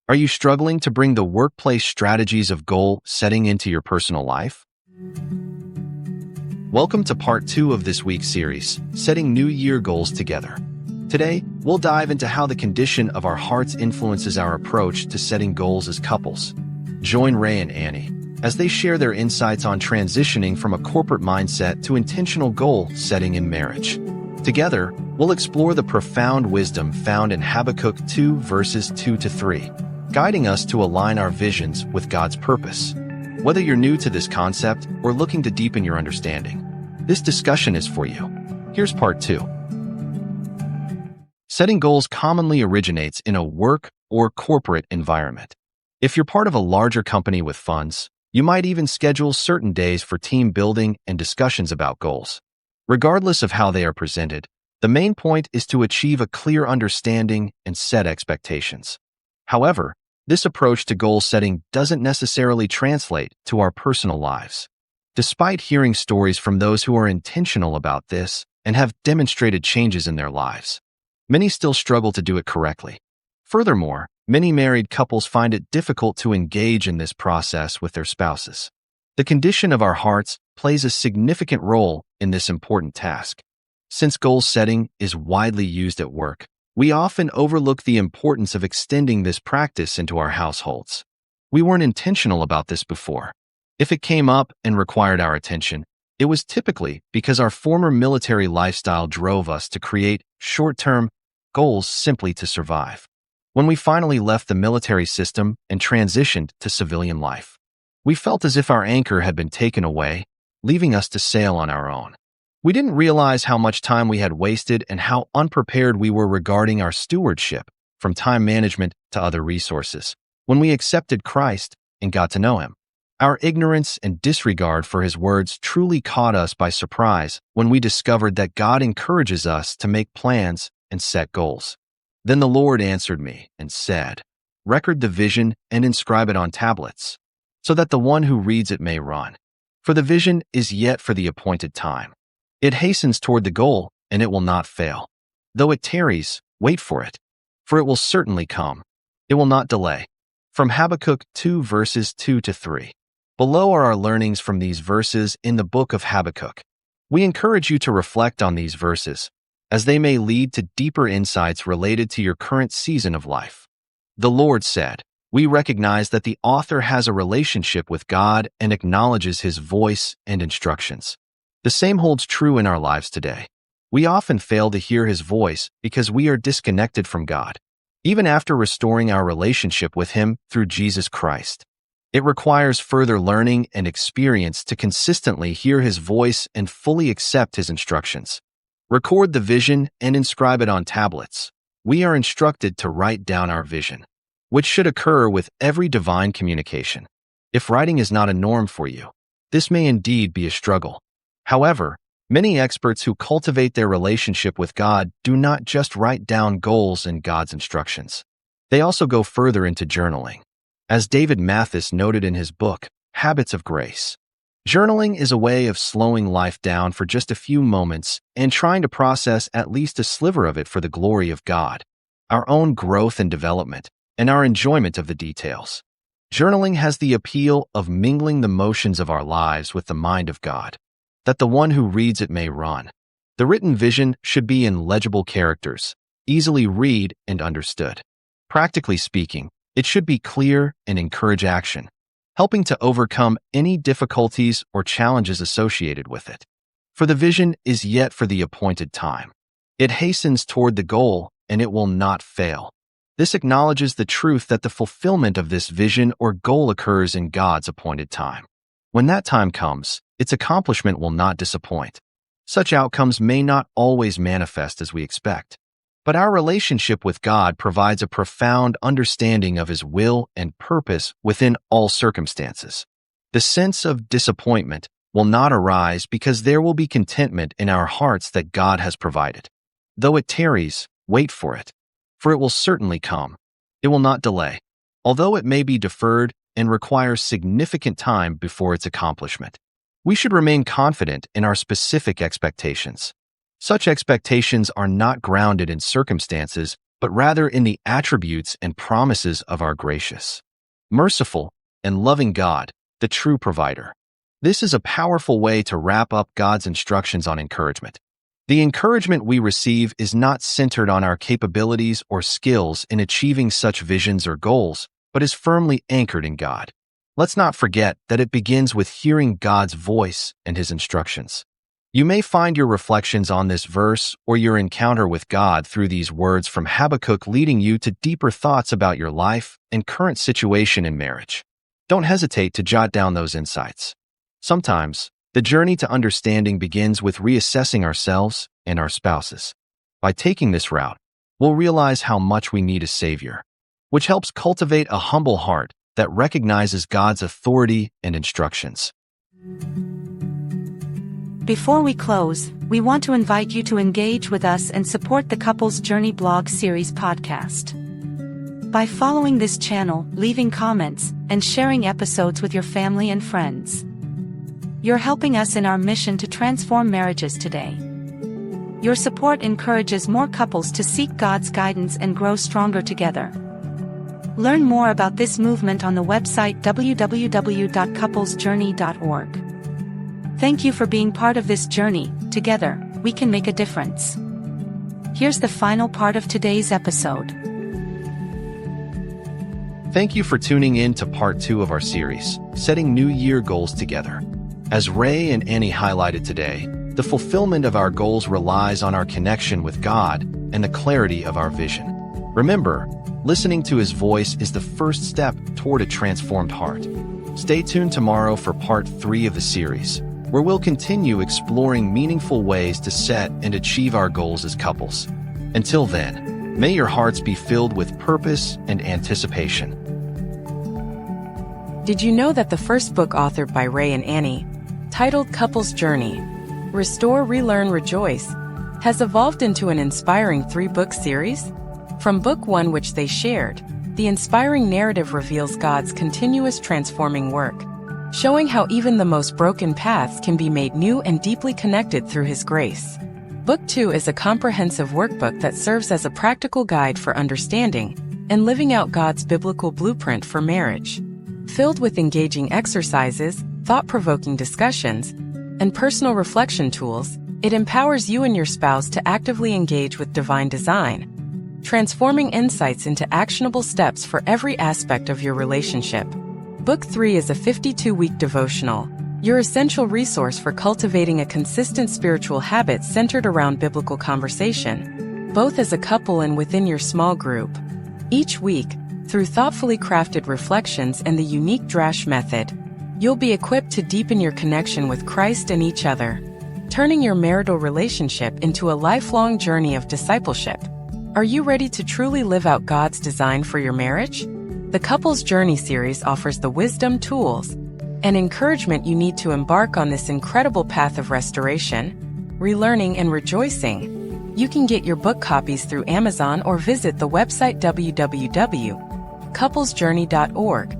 Are you struggling to bring the workplace strategies of goal setting into your personal life? Welcome to part 2 of this week's series, Setting New Year Goals Together. Today, we'll dive into how the condition of our hearts influences our approach to setting goals as couples. Join Rey and Annie as they share their insights on transitioning from a corporate mindset to intentional goal setting in marriage. Together, we'll explore the profound wisdom found in Habakkuk 2 verses 2-3, guiding us to align our visions with God's purpose. Whether you're new to this concept or looking to deepen your understanding, this discussion is for you. Here's part 2. Setting goals commonly originates in a work or corporate environment. If you're part of a larger company with funds, you might even schedule certain days for team building and discussions about goals. Regardless of how they are presented, the main point is to achieve a clear understanding and set expectations. However, this approach to goal setting doesn't necessarily translate to our personal lives. Despite hearing stories from those who are intentional about this and have demonstrated changes in their lives, many still struggle to do it correctly. Furthermore, many married couples find it difficult to engage in this process with their spouses. The condition of our hearts plays a significant role in this important task. Since goal setting is widely used at work, we often overlook the importance of extending this practice into our households. We weren't intentional about this before. If it came up and required our attention, it was typically because our former military lifestyle drove us to create short-term goals simply to survive. When we finally left the military system and transitioned to civilian life, we felt as if our anchor had been taken away, leaving us to sail on our own. We didn't realize how much time we had wasted and how unprepared we were regarding our stewardship, from time management to other resources, when we accepted Christ and got to know Him. Our ignorance and disregard for His words truly caught us by surprise when we discovered that God encourages us to make plans and set goals. Then the Lord answered me and said, "Record the vision and inscribe it on tablets, so that the one who reads it may run. For the vision is yet for the appointed time. It hastens toward the goal, and it will not fail. Though it tarries, wait for it, for it will certainly come. It will not delay." From Habakkuk 2 verses 2-3. Below are our learnings from these verses in the book of Habakkuk. We encourage you to reflect on these verses, as they may lead to deeper insights related to your current season of life. The Lord said, "We recognize that the author has a relationship with God and acknowledges His voice and instructions." The same holds true in our lives today. We often fail to hear His voice because we are disconnected from God, even after restoring our relationship with Him through Jesus Christ. It requires further learning and experience to consistently hear His voice and fully accept His instructions. Record the vision and inscribe it on tablets. We are instructed to write down our vision, which should occur with every divine communication. If writing is not a norm for you, this may indeed be a struggle. However, many experts who cultivate their relationship with God do not just write down goals and God's instructions. They also go further into journaling. As David Mathis noted in his book, Habits of Grace, journaling is a way of slowing life down for just a few moments and trying to process at least a sliver of it for the glory of God, our own growth and development, and our enjoyment of the details. Journaling has the appeal of mingling the motions of our lives with the mind of God, that the one who reads it may run. The written vision should be in legible characters, easily read and understood. Practically speaking, it should be clear and encourage action, helping to overcome any difficulties or challenges associated with it. For the vision is yet for the appointed time. It hastens toward the goal, and it will not fail. This acknowledges the truth that the fulfillment of this vision or goal occurs in God's appointed time. When that time comes, its accomplishment will not disappoint. Such outcomes may not always manifest as we expect, but our relationship with God provides a profound understanding of His will and purpose within all circumstances. The sense of disappointment will not arise because there will be contentment in our hearts that God has provided. Though it tarries, wait for it, for it will certainly come. It will not delay, although it may be deferred and requires significant time before its accomplishment. We should remain confident in our specific expectations. Such expectations are not grounded in circumstances, but rather in the attributes and promises of our gracious, merciful, and loving God, the true provider. This is a powerful way to wrap up God's instructions on encouragement. The encouragement we receive is not centered on our capabilities or skills in achieving such visions or goals, but is firmly anchored in God. Let's not forget that it begins with hearing God's voice and His instructions. You may find your reflections on this verse or your encounter with God through these words from Habakkuk leading you to deeper thoughts about your life and current situation in marriage. Don't hesitate to jot down those insights. Sometimes, the journey to understanding begins with reassessing ourselves and our spouses. By taking this route, we'll realize how much we need a Savior, which helps cultivate a humble heart that recognizes God's authority and instructions. Before we close, we want to invite you to engage with us and support the Couples Journey blog series podcast. By following this channel, leaving comments, and sharing episodes with your family and friends, you're helping us in our mission to transform marriages today. Your support encourages more couples to seek God's guidance and grow stronger together. Learn more about this movement on the website www.couplesjourney.org. Thank you for being part of this journey. Together, we can make a difference. Here's the final part of today's episode. Thank you for tuning in to part 2 of our series, Setting New Year Goals Together. As Rey and Annie highlighted today, the fulfillment of our goals relies on our connection with God and the clarity of our vision. Remember, listening to His voice is the first step toward a transformed heart. Stay tuned tomorrow for part 3 of the series, where we'll continue exploring meaningful ways to set and achieve our goals as couples. Until then, may your hearts be filled with purpose and anticipation. Did you know that the first book authored by Rey and Annie, titled Couples Journey, Restore, Relearn, Rejoice, has evolved into an inspiring 3-book series? From book 1, which they shared, the inspiring narrative reveals God's continuous transforming work, showing how even the most broken paths can be made new and deeply connected through His grace. Book 2 is a comprehensive workbook that serves as a practical guide for understanding and living out God's biblical blueprint for marriage. Filled with engaging exercises, thought-provoking discussions, and personal reflection tools, it empowers you and your spouse to actively engage with divine design, transforming insights into actionable steps for every aspect of your relationship. Book 3 is a 52-week devotional, your essential resource for cultivating a consistent spiritual habit centered around biblical conversation, both as a couple and within your small group. Each week, through thoughtfully crafted reflections and the unique Drash method, you'll be equipped to deepen your connection with Christ and each other, turning your marital relationship into a lifelong journey of discipleship. Are you ready to truly live out God's design for your marriage? The Couples Journey series offers the wisdom, tools, and encouragement you need to embark on this incredible path of restoration, relearning, and rejoicing. You can get your book copies through Amazon or visit the website www.couplesjourney.org.